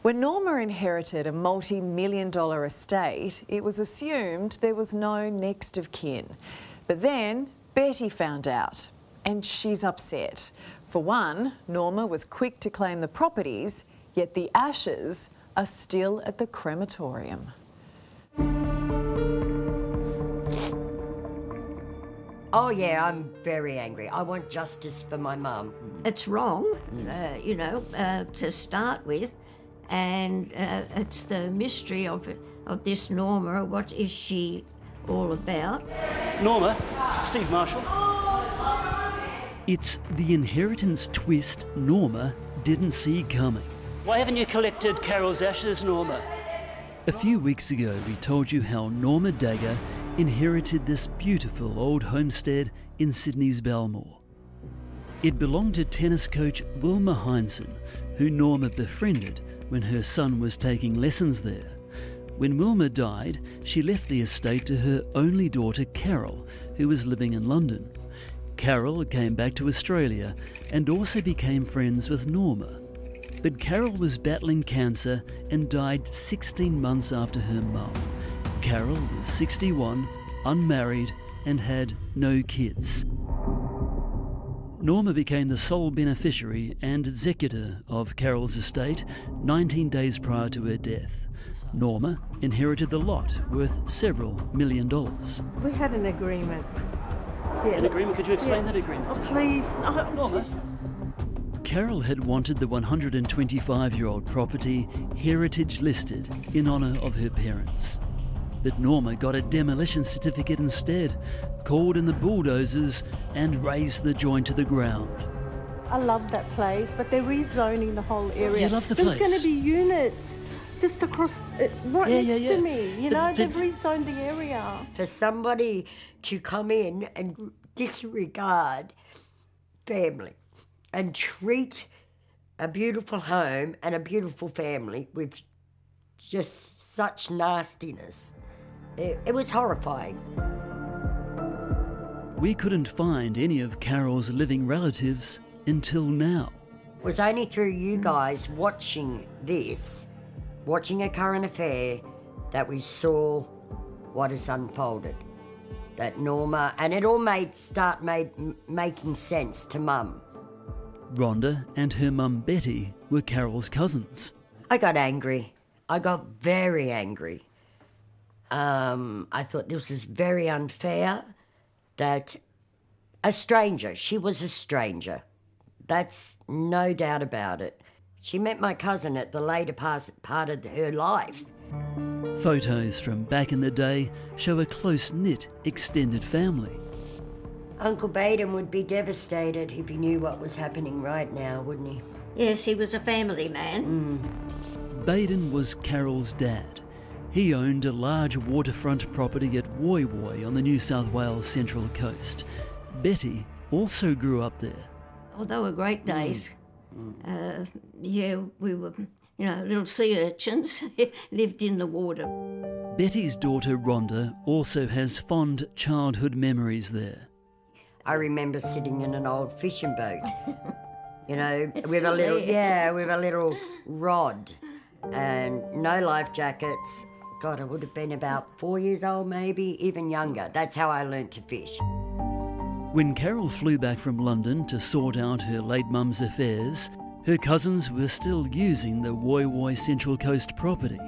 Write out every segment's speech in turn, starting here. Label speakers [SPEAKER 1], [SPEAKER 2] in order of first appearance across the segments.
[SPEAKER 1] When Norma inherited a multi-million-dollar estate, it was assumed there was no next of kin. But then Betty found out, and she's upset. For one, Norma was quick to claim the properties, yet the ashes are still at the crematorium.
[SPEAKER 2] Oh yeah, I'm very angry. I want justice for my mum.
[SPEAKER 3] It's wrong, to start with, and it's the mystery of this Norma. What is she all about?
[SPEAKER 4] Norma, Steve Marshall.
[SPEAKER 5] It's the inheritance twist Norma didn't see coming.
[SPEAKER 4] Why haven't you collected Carol's ashes, Norma?
[SPEAKER 5] A few weeks ago, we told you how Norma Dagger inherited this beautiful old homestead in Sydney's Belmore. It belonged to tennis coach Wilma Heinsohn, who Norma befriended when her son was taking lessons there. When Wilma died, she left the estate to her only daughter Carol, who was living in London. Carol came back to Australia and also became friends with Norma. But Carol was battling cancer and died 16 months after her mum. Carol was 61, unmarried, and had no kids. Norma became the sole beneficiary and executor of Carol's estate 19 days prior to her death. Norma inherited the lot worth several $1 million.
[SPEAKER 6] We had an agreement. Yeah.
[SPEAKER 4] An agreement? Could you explain that agreement?
[SPEAKER 6] Oh, please.
[SPEAKER 4] Norma?
[SPEAKER 5] Carol had wanted the 125-year-old property heritage listed in honour of her parents. But Norma got a demolition certificate instead, called in the bulldozers and razed the joint to the ground.
[SPEAKER 6] I love that place, but they're rezoning the whole area.
[SPEAKER 4] You love the place?
[SPEAKER 6] There's going to be units just across, right next to me. You know, they've rezoned the area.
[SPEAKER 2] For somebody to come in and disregard family and treat a beautiful home and a beautiful family with just such nastiness, it was horrifying.
[SPEAKER 5] We couldn't find any of Carol's living relatives until now.
[SPEAKER 2] It was only through you guys watching this, watching A Current Affair, that we saw what has unfolded. That Norma, and it all made making sense to Mum.
[SPEAKER 5] Rhonda and her mum Betty were Carol's cousins.
[SPEAKER 2] I got angry. I got very angry. I thought this was very unfair that a stranger, she was a stranger. That's no doubt about it. She met my cousin at the later part of her life.
[SPEAKER 5] Photos from back in the day show a close-knit, extended family.
[SPEAKER 2] Uncle Baden would be devastated if he knew what was happening right now, wouldn't he?
[SPEAKER 3] Yes, he was a family man.
[SPEAKER 5] Baden was Carol's dad. He owned a large waterfront property at Woy Woy on the New South Wales Central Coast. Betty also grew up there.
[SPEAKER 3] Oh, they were great days. We were, little sea urchins, lived in the water.
[SPEAKER 5] Betty's daughter Rhonda also has fond childhood memories there.
[SPEAKER 2] I remember sitting in an old fishing boat,
[SPEAKER 3] It's
[SPEAKER 2] with a
[SPEAKER 3] still
[SPEAKER 2] little,
[SPEAKER 3] there.
[SPEAKER 2] with a little rod and no life jackets. God, I would have been about 4 years old, maybe, even younger. That's how I learnt to fish.
[SPEAKER 5] When Carol flew back from London to sort out her late mum's affairs, her cousins were still using the Woy Woy Central Coast property.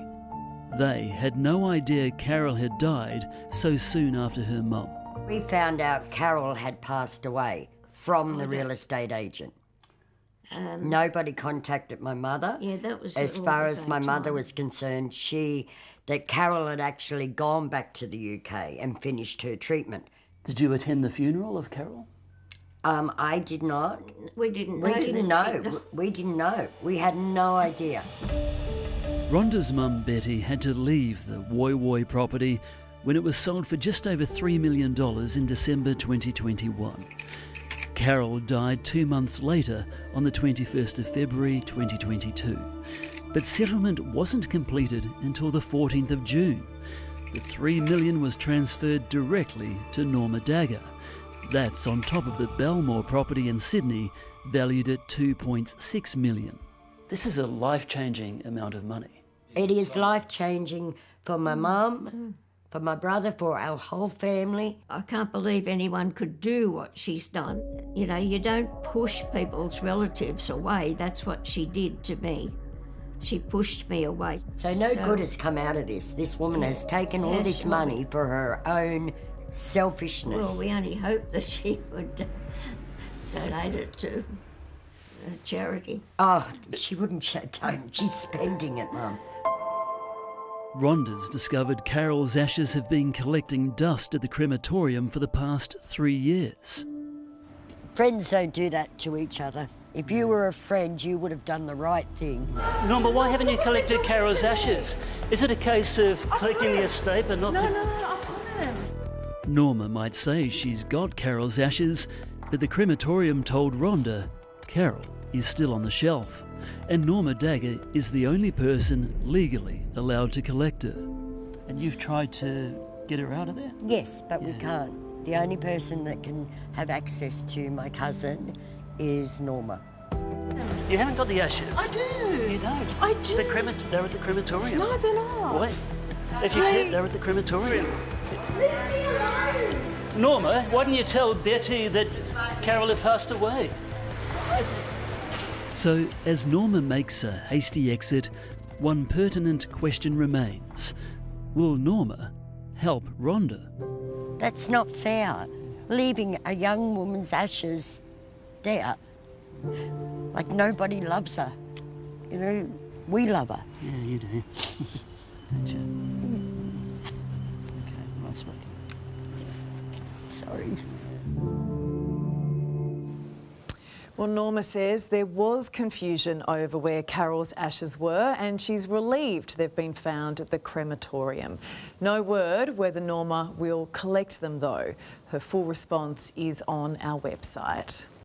[SPEAKER 5] They had no idea Carol had died so soon after her mum.
[SPEAKER 2] We found out Carol had passed away from the real estate agent. Nobody contacted my mother.
[SPEAKER 3] Yeah, that was
[SPEAKER 2] as
[SPEAKER 3] all
[SPEAKER 2] far
[SPEAKER 3] at the
[SPEAKER 2] as
[SPEAKER 3] same
[SPEAKER 2] my mother
[SPEAKER 3] time.
[SPEAKER 2] was concerned. That Carol had actually gone back to the UK and finished her treatment.
[SPEAKER 4] Did you attend the funeral of Carol?
[SPEAKER 2] I did not.
[SPEAKER 3] We didn't know.
[SPEAKER 2] We didn't
[SPEAKER 3] that
[SPEAKER 2] know. We didn't know. We had no idea.
[SPEAKER 5] Rhonda's mum Betty had to leave the Woy Woy property when it was sold for just over $3 million in December 2021. Carol died 2 months later on the 21st of February 2022. But settlement wasn't completed until the 14th of June. The $3 million was transferred directly to Norma Dagger. That's on top of the Belmore property in Sydney, valued at $2.6 million.
[SPEAKER 4] This is a life-changing amount of money.
[SPEAKER 2] It is life-changing for my mum, for my brother, for our whole family.
[SPEAKER 3] I can't believe anyone could do what she's done. You know, you don't push people's relatives away. That's what she did to me. She pushed me away.
[SPEAKER 2] So no good has come out of this. This woman has taken all this money for her own selfishness.
[SPEAKER 3] Well, we only hope that she would donate it to a charity.
[SPEAKER 2] Oh, she wouldn't don't. She's spending it, Mum.
[SPEAKER 5] Rhonda's discovered Carol's ashes have been collecting dust at the crematorium for the past 3 years.
[SPEAKER 2] Friends don't do that to each other. If you were a friend, you would have done the right thing.
[SPEAKER 4] Norma, why haven't you collected Carol's ashes? Is it a case of collecting the estate but not...
[SPEAKER 6] No, I've got them.
[SPEAKER 5] Norma might say she's got Carol's ashes, but the crematorium told Rhonda Carol is still on the shelf, and Norma Dagger is the only person legally allowed to collect her.
[SPEAKER 4] And you've tried to get her out of there?
[SPEAKER 2] Yes, but we can't. The only person that can have access to my cousin is Norma.
[SPEAKER 4] You haven't got the ashes?
[SPEAKER 6] I do.
[SPEAKER 4] You don't?
[SPEAKER 6] I do.
[SPEAKER 4] They're at the crematorium.
[SPEAKER 6] No, they're not.
[SPEAKER 4] Wait. If you can't, they're at the crematorium. Norma, why didn't you tell Betty that Carol had passed away?
[SPEAKER 5] So, as Norma makes a hasty exit, one pertinent question remains. Will Norma help Rhonda?
[SPEAKER 2] That's not fair. Leaving a young woman's ashes there. Like nobody loves her. You know, we love her.
[SPEAKER 4] Yeah, you do. Don't you? Okay, nice work.
[SPEAKER 2] Sorry.
[SPEAKER 1] Well, Norma says there was confusion over where Carol's ashes were, and she's relieved they've been found at the crematorium. No word whether Norma will collect them, though. Her full response is on our website.